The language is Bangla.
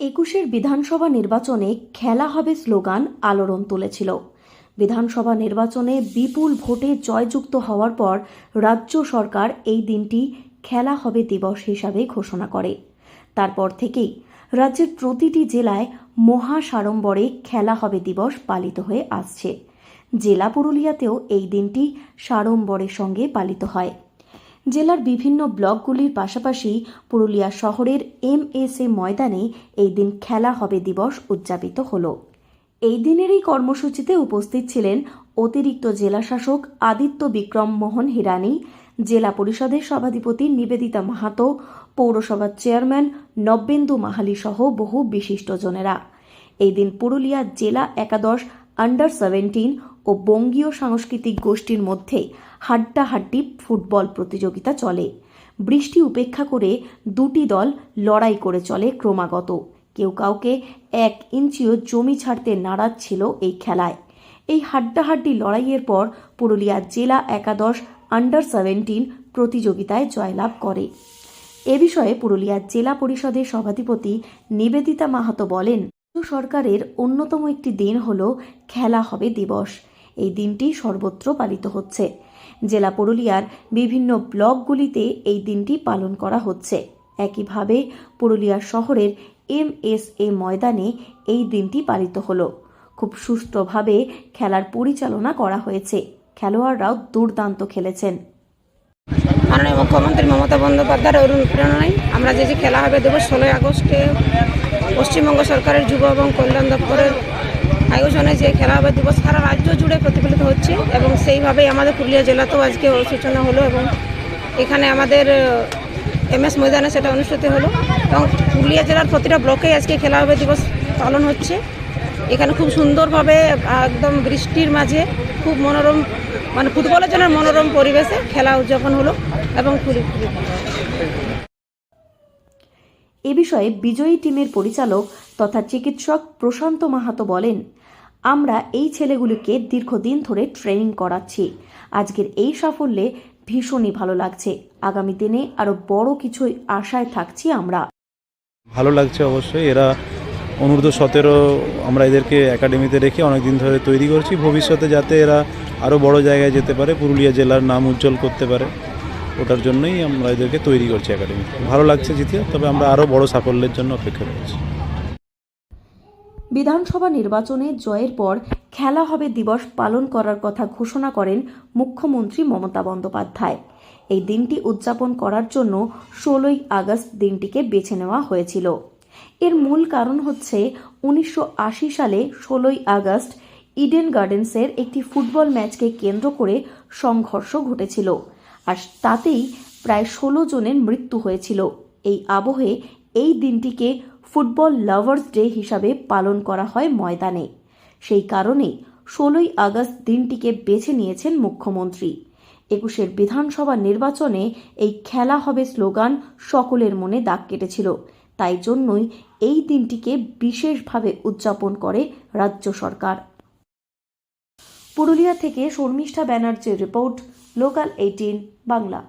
একুশের বিধানসভা নির্বাচনে খেলা হবে স্লোগান আলোড়ন তুলেছিল। বিধানসভা নির্বাচনে বিপুল ভোটে জয়যুক্ত হওয়ার পর রাজ্য সরকার এই দিনটি খেলা হবে দিবস হিসাবে ঘোষণা করে। তারপর থেকেই রাজ্যের প্রতিটি জেলায় মহা সাড়ম্বরে খেলা হবে দিবস পালিত হয়ে আসছে। জেলা পুরুলিয়াতেও এই দিনটি সাড়ম্বরের সঙ্গে পালিত হয়। জেলার বিভিন্ন ব্লকগুলির পাশাপাশি পুরুলিয়া শহরের MSA ময়দানে এই দিন খেলা হবে দিবস উদযাপিত হল। এই দিনেরই কর্মসূচিতে উপস্থিত ছিলেন অতিরিক্ত জেলাশাসক আদিত্য বিক্রম মোহন হিরানি, জেলা পরিষদের সভাধিপতি নিবেদিতা মাহাতো, পৌরসভার চেয়ারম্যান নব্যেন্দু মাহালি সহ বহু বিশিষ্টজনেরা। এই দিন পুরুলিয়া জেলা একাদশ আন্ডার-17 ও বঙ্গীয় সাংস্কৃতিক গোষ্ঠীর মধ্যে হাড্ডাহাড্ডি ফুটবল প্রতিযোগিতা চলে। বৃষ্টি উপেক্ষা করে দুটি দল লড়াই করে চলে ক্রমাগত। কেউ কাউকে 1 ইঞ্চিও জমি ছাড়তে নারাজ ছিল এই খেলায়। এই হাড্ডাহাড্ডি লড়াইয়ের পর পুরুলিয়া জেলা একাদশ আন্ডার-17 প্রতিযোগিতায় জয়লাভ করে। এ বিষয়ে পুরুলিয়া জেলা পরিষদের সভাধিপতি নিবেদিতা মাহাতো বলেন, সরকারের অন্যতম একটি দিন হল খেলা হবে দিবস। এই দিনটি সর্বত্র পালিত হচ্ছে। জেলা পুরুলিয়ার বিভিন্ন ব্লকগুলিতে এই দিনটি পালন করা হচ্ছে। একইভাবে পুরুলিয়া শহরের MSA ময়দানে এই দিনটি পালিত হলো। খুব সুষ্ঠুভাবে খেলার পরিচালনা করা হয়েছে। খেলোয়াড়রাও দুর্দান্ত খেলেছেন। মাননীয় মুখ্যমন্ত্রী মমতা বন্দ্যোপাধ্যায়ের অনুপ্রেরণায় আমরা যে খেলা হবে দিবস 16 আগস্টে পশ্চিমবঙ্গ সরকারের যুব এবং কল্যাণ দপ্তরের আয়োজনে যে খেলা হবে দিবস সারা রাজ্য জুড়ে প্রতিফলিত হচ্ছে এবং সেইভাবেই আমাদের পুরুলিয়া জেলাতেও আজকে সূচনা হলো এবং এখানে আমাদের MS ময়দানে সেটা অনুষ্ঠিত হলো এবং পুরুলিয়া জেলার প্রতিটা ব্লকেই আজকে খেলা হবে দিবস পালন হচ্ছে। এখানে খুব সুন্দরভাবে একদম বৃষ্টির মাঝে খুব মনোরম ফুটবলের জন্য মনোরম পরিবেশে খেলা উদযাপন হলো এবং খুবই এ বিষয়ে বিজয়ী টিমের পরিচালক তথা চিকিৎসক প্রশান্ত মাহাতো বলেন, আমরা এই ছেলেগুলিকে দীর্ঘদিন ধরে ট্রেনিং করাচ্ছি। আজকের এই সাফল্যে ভীষণই ভালো লাগছে। আগামী দিনে আরো বড় কিছু আশায় থাকছি আমরা। ভালো লাগছে অবশ্যই। এরা অনূর্ধ্ব-17 আমরা এদেরকে একাডেমিতে রেখে অনেকদিন ধরে তৈরি করছি, ভবিষ্যতে যাতে এরা আরও বড় জায়গায় যেতে পারে, পুরুলিয়া জেলার নাম উজ্জ্বল করতে পারে, ওটার জন্যই আমরা এদেরকে তৈরি করছি একাডেমি। ভালো লাগছে জিতে, তবে আমরা আরও বড় সাফল্যের জন্য অপেক্ষা করছি। বিধানসভা নির্বাচনে জয়ের পর খেলা হবে দিবস পালন করার কথা ঘোষণা করেন মুখ্যমন্ত্রী মমতা বন্দ্যোপাধ্যায়। এই দিনটি উদযাপন করার জন্য 16 আগস্ট দিনটিকে বেছে নেওয়া হয়েছিল। এর মূল কারণ হচ্ছে 1980 সালে 16 আগস্ট ইডেন গার্ডেন্সের একটি ফুটবল ম্যাচকে কেন্দ্র করে সংঘর্ষ ঘটেছিল, আর তাতেই প্রায় 16 জনের মৃত্যু হয়েছিল। এই আবহে এই দিনটিকে ফুটবল লাভার্স ডে হিসাবে পালন করা হয় ময়দানে। সেই কারণে 16 আগস্ট দিনটিকে বেছে নিয়েছেন মুখ্যমন্ত্রী। 21-এর বিধানসভা নির্বাচনে এই খেলা হবে স্লোগান সকলের মনে দাগ কেটেছিল। তাই জন্যই এই দিনটিকে বিশেষভাবে উদযাপন করে রাজ্য সরকার। পুরুলিয়া থেকে শর্মিষ্ঠা ব্যানার্জির রিপোর্ট, লোকাল 18 বাংলা।